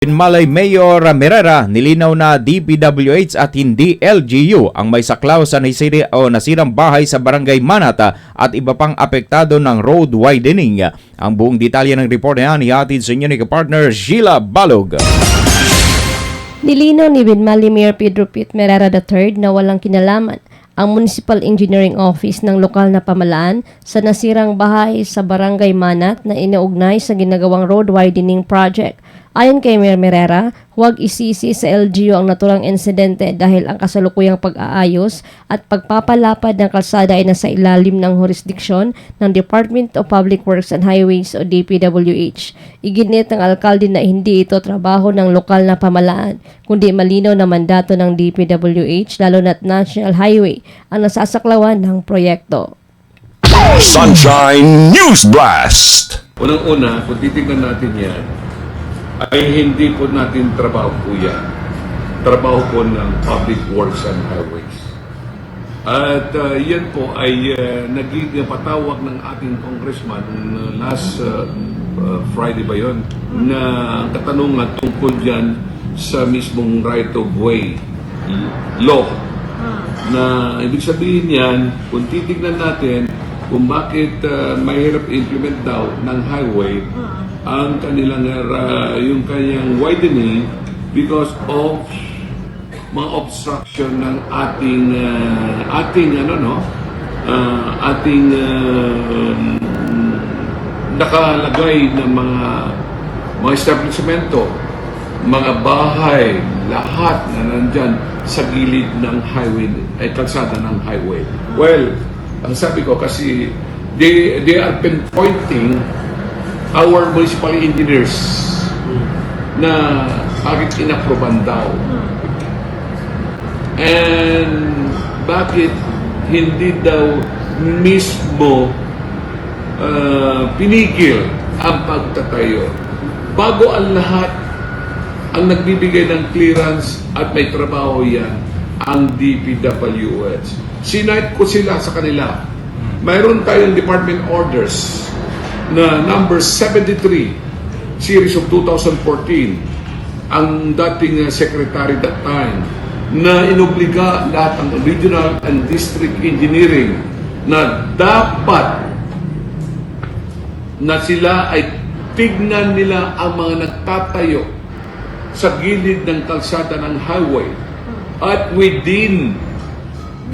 Malay Mayor Merera, nilinaw na DPWH at hindi LGU ang may saklaw sa nasirang bahay sa Barangay Manata at iba pang apektado ng road widening. Ang buong detalye ng report na yan ihatid sa inyo ni partner Sheila Balog. Nilinaw ni Binmali Mayor Pedro Pit Merera III na walang kinalaman ang Municipal Engineering Office ng lokal na pamalaan sa nasirang bahay sa Barangay Manat na inaugnay sa ginagawang road widening project. Ayon kay Mayor Merera, huwag isisi sa LGU ang naturang insidente dahil ang kasalukuyang pag-aayos at pagpapalapad ng kalsada ay nasa ilalim ng jurisdiksyon ng Department of Public Works and Highways o DPWH. Iginit ng alkalde na hindi ito trabaho ng lokal na pamalaan, kundi malinaw na mandato ng DPWH lalo na't National Highway ang nasasaklawan ng proyekto. Sunshine News Blast! Unang-una, kung titignan natin yan, ay hindi po natin trabaho po yan. Trabaho po ng Public Works and Highways. At yan po ay naging patawag ng ating congressman last Friday ba yun, na katanungan tungkol dyan sa mismong right-of-way law. Na ibig sabihin yan, kung titignan natin kung bakit mahirap implement daw ng highway ang kanilang yung kanyang widening because of mga obstruction ng ating nakalagay ng mga establishmento, mga bahay, lahat na nandyan sa gilid ng highway, ay kalsada ng highway. Well, ang sabi ko kasi they are pinpointing our municipal engineers na bakit inaproban daw. And bakit hindi daw mismo pinigil ang pagtatayo. Bago ang lahat, ang nagbibigay ng clearance at may trabaho yan, ang DPWH. Sinight ko sila sa kanila. Mayroon tayong department orders na number 73 series of 2014, ang dating secretary that time na inobliga lahat ng regional and district engineering na dapat na sila ay tignan nila ang mga nagtatayo sa gilid ng kalsada ng highway at within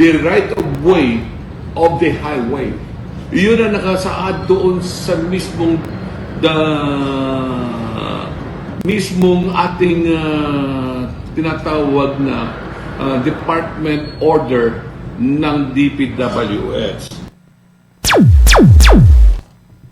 the right of way of the highway. Yun ang nakasaad doon sa mismong ating tinatawag na department order ng DPWH.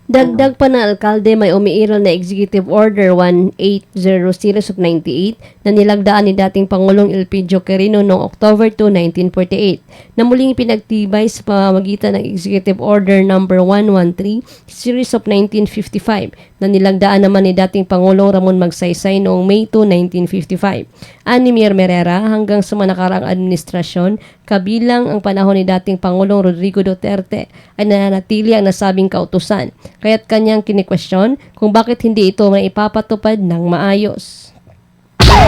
Dagdag pa ng alkalde, may umiiral na Executive Order 1800 Series of 98 na nilagdaan ni dating Pangulong Elpidio Quirino noong October 2, 1948 na muling pinagtibay sa pamamagitan ng Executive Order number 113 Series of 1955 na nilagdaan naman ni dating Pangulong Ramon Magsaysay noong May 2, 1955. Ani Mayor Merera, hanggang sa manakaraang administrasyon, kabilang ang panahon ni dating Pangulong Rodrigo Duterte, ay nananatili ang nasabing kautusan. Kaya't kanyang kinikwestiyon kung bakit hindi ito maipapatupad ng maayos.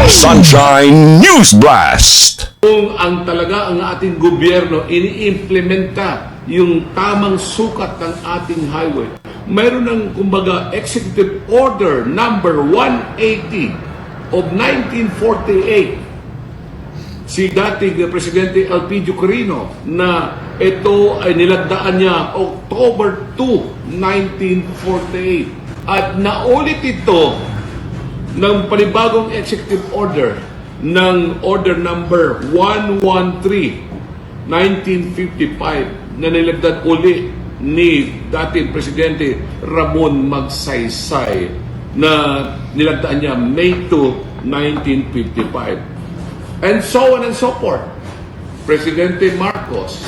Sunshine News Blast! Kung ang talaga ang ating gobyerno ini-implementa yung tamang sukat ng ating highway, mayroon ng kumbaga Executive Order number 180 of 1948 si dating Presidente Elpidio Quirino na ito ay nilagdaan niya October 2, 1948 at naulit ito ng panibagong executive order ng order number 113 1955 na nilagdaan uli ni dating Presidente Ramon Magsaysay na nilagdaan niya May 2, 1955. And so on and so forth. Presidente Marcos,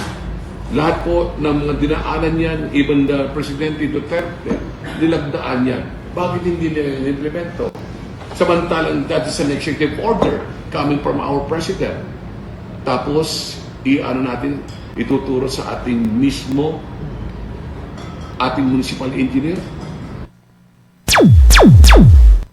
lahat po ng mga dinaanan yan, even the Presidente Duterte, nilagdaan yan. Bakit hindi nila implemento? Samantalang that is an executive order coming from our President. Tapos, natin, ituturo sa ating municipal engineer.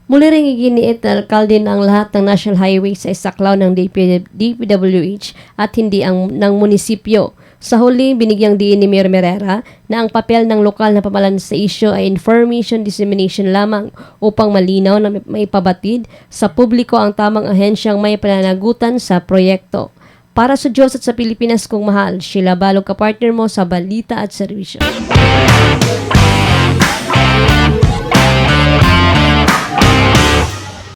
Muli ring iginiit na alkalde na ang lahat ng national highways ay saklaw ng DPWH at hindi ang ng munisipyo. Sa huli, binigyang diin ni Mayor Merera na ang papel ng lokal na pamahalaan sa isyu ay information dissemination lamang upang malinaw na maipabatid sa publiko ang tamang ahensyang may pananagutan sa proyekto. Para sa Diyos at sa Pilipinas kong mahal, Sheila Balog, kapartner mo sa Balita at Serbisyo.